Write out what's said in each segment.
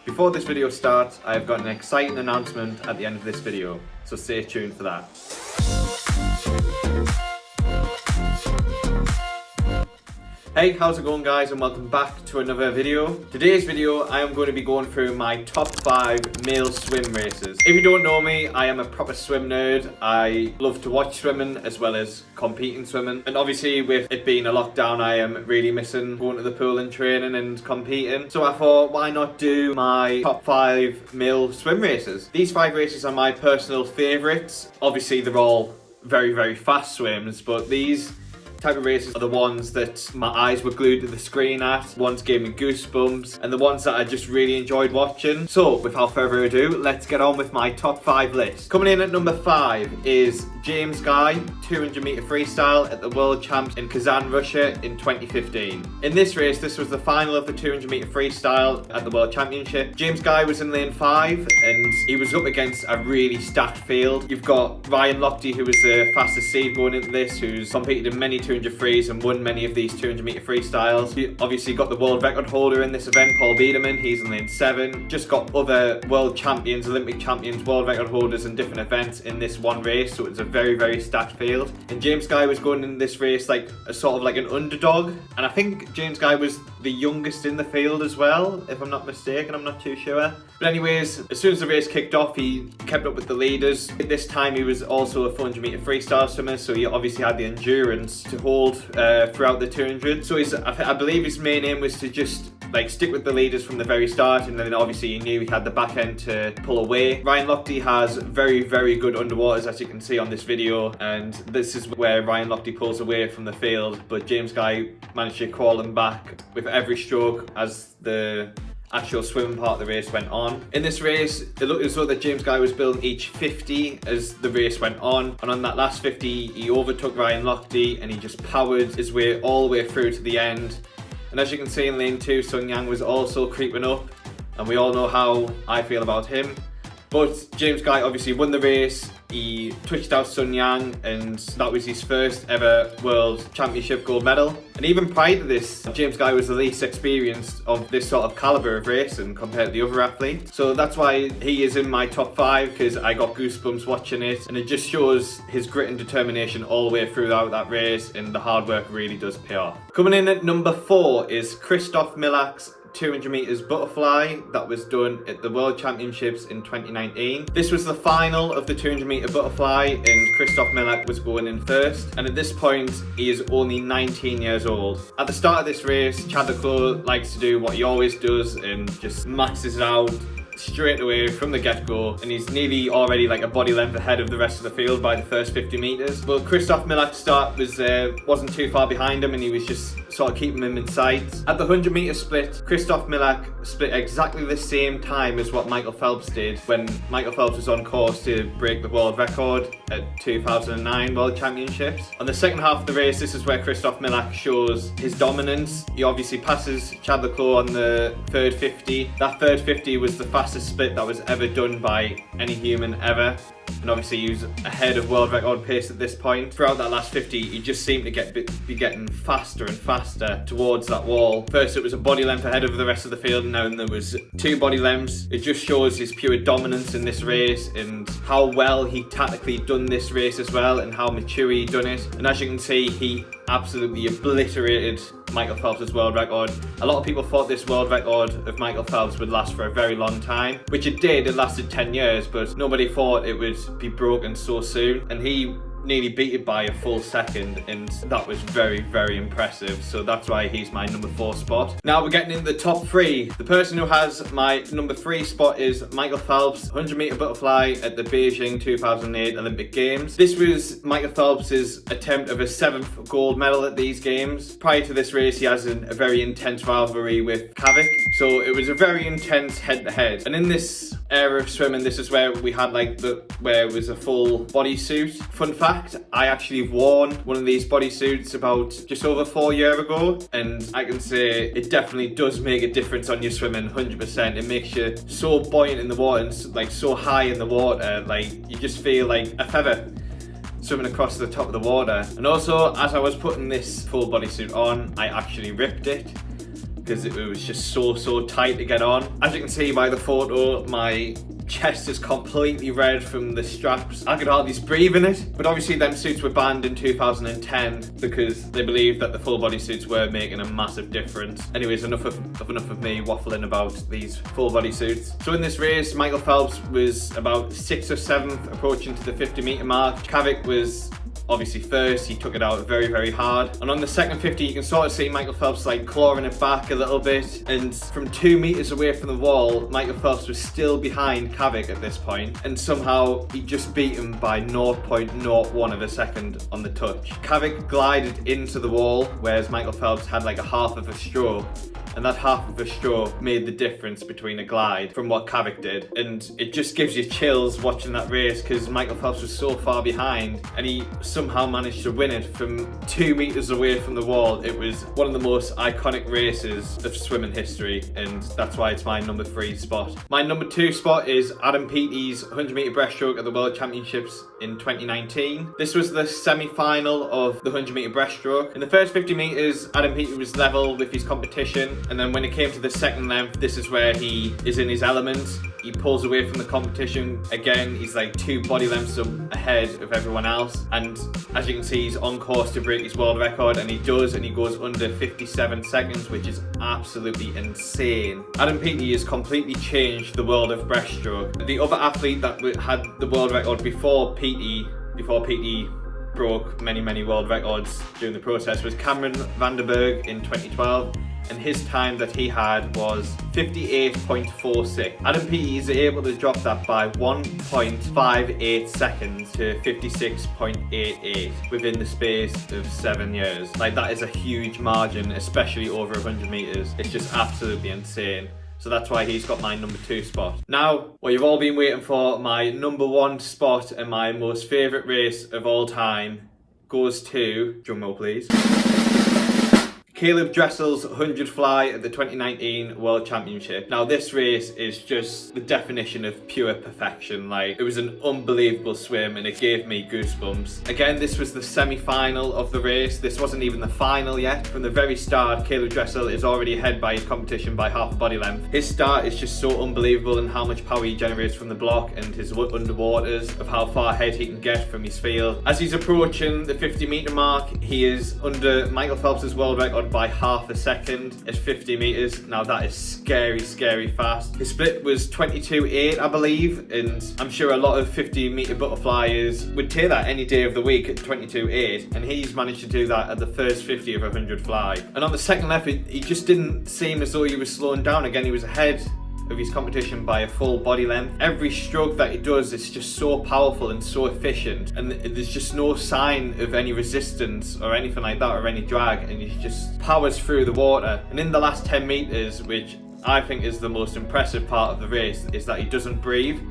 Before this video starts, I've got an exciting announcement at the end of this video, so stay tuned for that. Hey, how's it going guys, and welcome back to another video. Today's video I am going to be going through my top 5 male swim races. If you don't know me, I am a proper swim nerd. I love to watch swimming as well as competing swimming, and obviously with it being a lockdown I am really missing going to the pool and training and competing. So I thought, why not do my top 5 male swim races. These 5 races are my personal favourites. Obviously they're all very fast swims, but these type of races are the ones that my eyes were glued to the screen at, ones gave me goosebumps, and the ones that I just really enjoyed watching. So without further ado, let's get on with my top 5 list. Coming in at number 5 is James Guy, 200 meter freestyle at the World Champs in Kazan, Russia in 2015. In this race, this was the final of the 200 meter freestyle at the World Championship. James Guy was in lane 5 and he was up against a really stacked field. You've got Ryan Lochte, who was the fastest seed going into this, who's competed in many 200 frees and won many of these 200 meter freestyles. You obviously got the world record holder in this event, Paul Biederman, he's in lane 7. Just got other world champions, Olympic champions, world record holders in different events in this one race, so it's a very stacked field. And James Guy was going in this race like a sort of like an underdog, and I think James Guy was the youngest in the field as well, if I'm not mistaken, I'm not too sure. But anyways, as soon as the race kicked off, he kept up with the leaders. At this time he was also a 400 meter freestyle swimmer, so he obviously had the endurance to hold throughout the 200. So I believe his main aim was to just like stick with the leaders from the very start, and then obviously he knew he had the back end to pull away. Ryan Lochte has very good underwaters, as you can see on this video, and this is where Ryan Lochte pulls away from the field, but James Guy managed to crawl him back with every stroke as the actual swimming part of the race went on. In this race, it looked as though that James Guy was building each 50 as the race went on, and on that last 50 he overtook Ryan Lochte and he just powered his way all the way through to the end. And as you can see in lane 2, Sun Yang was also creeping up, and we all know how I feel about him. But James Guy obviously won the race. He twitched out Sun Yang, and that was his first ever World Championship gold medal. And even prior to this, James Guy was the least experienced of this sort of caliber of racing compared to the other athletes. So that's why he is in my top 5, because I got goosebumps watching it, and it just shows his grit and determination all the way throughout that race, and the hard work really does pay off. Coming in at number 4 is Christoph Milak's 200 meters butterfly that was done at the World Championships in 2019. This was the final of the 200 meter butterfly, and Christoph Milak was going in first, and at this point he is only 19 years old. At the start of this race, Chad Leclerc likes to do what he always does and just maxes it out straight away from the get-go, and he's nearly already like a body length ahead of the rest of the field by the first 50 meters. But Christoph Milak's start wasn't too far behind him, and he was just sort of keeping him in sight. At the 100 meter split, Christoph Milak split exactly the same time as what Michael Phelps did when Michael Phelps was on course to break the world record at 2009 World Championships. On the second half of the race, this is where Christoph Milak shows his dominance. He obviously passes Chad Leclerc on the third 50. That third 50 was the fastest split that was ever done by any human ever, and obviously he was ahead of world record pace at this point. Throughout that last 50, he just seemed to be getting faster and faster towards that wall. First it was a body length ahead of the rest of the field, and now there was 2 body lengths. It just shows his pure dominance in this race, and how well he tactically done this race as well, and how mature he done it. And as you can see, he absolutely obliterated Michael Phelps' world record. A lot of people thought this world record of Michael Phelps would last for a very long time, which it did. It lasted 10 years, but nobody thought it would be broken so soon, and he nearly beat it by a full second, and that was very impressive. So that's why he's my number 4 spot. Now we're getting into the top 3. The person who has my number 3 spot is Michael Phelps, 100 meter butterfly at the Beijing 2008 Olympic Games. This was Michael Phelps' attempt of a 7th gold medal at these games. Prior to this race, he has a very intense rivalry with Kavik, so it was a very intense head-to-head. And in this era of swimming, this is where we had where it was a full bodysuit. Fun fact, I actually worn one of these bodysuits about just over 4 years ago, and I can say it definitely does make a difference on your swimming, 100%. It makes you so buoyant in the water and like so high in the water, like you just feel like a feather swimming across the top of the water. And also, as I was putting this full bodysuit on, I actually ripped it, because it was just so tight to get on. As you can see by the photo, my chest is completely red from the straps. I could hardly breathe in it. But obviously them suits were banned in 2010 because they believed that the full body suits were making a massive difference. Anyways, enough of me waffling about these full body suits. So in this race, Michael Phelps was about 6th or 7th, approaching to the 50-meter mark. Kavik was obviously first. He took it out very hard, and on the second 50 you can sort of see Michael Phelps like clawing it back a little bit, and from 2 meters away from the wall Michael Phelps was still behind Kavik at this point, and somehow he just beat him by 0.01 of a second on the touch. Kavik glided into the wall, whereas Michael Phelps had like a half of a stroke, and that half of a stroke made the difference between a glide from what Kavik did. And it just gives you chills watching that race because Michael Phelps was so far behind and he somehow managed to win it from 2 meters away from the wall. It was one of the most iconic races of swimming history, and that's why it's my number 3 spot. My number 2 spot is Adam Peaty's 100-meter breaststroke at the World Championships in 2019. This was the semi-final of the 100-meter breaststroke. In the first 50 meters, Adam Peaty was level with his competition, and then when it came to the second length, this is where he is in his element. He pulls away from the competition. Again, he's like 2 body lengths ahead of everyone else, and as you can see, he's on course to break his world record, and he does, and he goes under 57 seconds, which is absolutely insane. Adam Peaty has completely changed the world of breaststroke. The other athlete that had the world record before Peaty broke many world records during the process was Cameron Vanderberg in 2012. And his time that he had was 58.46. Adam Peaty is able to drop that by 1.58 seconds to 56.88 within the space of 7 years. Like, that is a huge margin, especially over 100 meters. It's just absolutely insane. So that's why he's got my number 2 spot. Now, what you've all been waiting for, my number 1 spot and my most favourite race of all time goes to, drumroll please, Caleb Dressel's 100 fly at the 2019 World Championship. Now this race is just the definition of pure perfection. Like, it was an unbelievable swim and it gave me goosebumps. Again, this was the semi-final of the race. This wasn't even the final yet. From the very start, Caleb Dressel is already ahead by his competition by half a body length. His start is just so unbelievable in how much power he generates from the block and his underwaters, of how far ahead he can get from his field. As he's approaching the 50-meter mark, he is under Michael Phelps' world record by half a second at 50 meters. Now that is scary fast. His split was 22.8, I believe, and I'm sure a lot of 50-meter butterflyers would take that any day of the week at 22.8, and he's managed to do that at the first 50 of 100 fly. And on the second left, he just didn't seem as though he was slowing down. Again, he was ahead of his competition by a full body length. Every stroke that he does is just so powerful and so efficient, and there's just no sign of any resistance or anything like that, or any drag, and he just powers through the water. And in the last 10 meters, which I think is the most impressive part of the race, is that he doesn't breathe.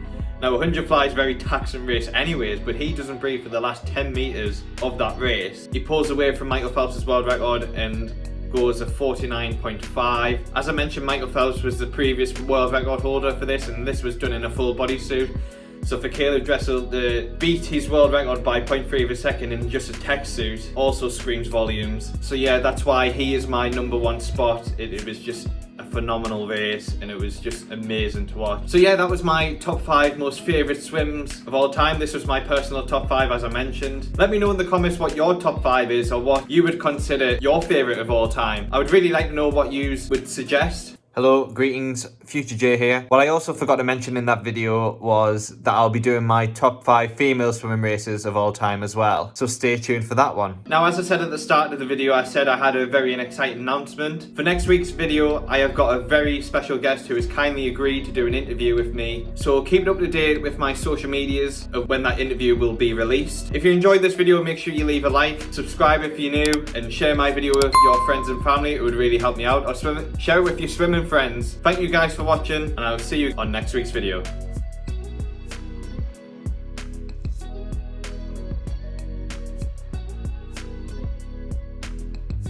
Now, 100 fly is a very taxing race anyways, but he doesn't breathe for the last 10 meters of that race. He pulls away from Michael Phelps' world record and goes a 49.5. As I mentioned, Michael Phelps was the previous world record holder for this, and this was done in a full bodysuit. So for Caleb Dressel to beat his world record by 0.3 of a second in just a tech suit also screams volumes. So yeah, that's why he is my number 1 spot. It was just a phenomenal race and it was just amazing to watch. So yeah, that was my top 5 most favourite swims of all time. This was my personal top 5, as I mentioned. Let me know in the comments what your top 5 is, or what you would consider your favourite of all time. I would really like to know what you would suggest. Hello, greetings, Future J here. What I also forgot to mention in that video was that I'll be doing my top 5 female swimming races of all time as well. So stay tuned for that one. Now, as I said at the start of the video, I said I had a very exciting announcement. For next week's video, I have got a very special guest who has kindly agreed to do an interview with me. So keep it up to date with my social medias of when that interview will be released. If you enjoyed this video, make sure you leave a like, subscribe if you're new, and share my video with your friends and family. It would really help me out. Or share it with your swimming friends. Thank you guys for watching, and I'll see you on next week's video.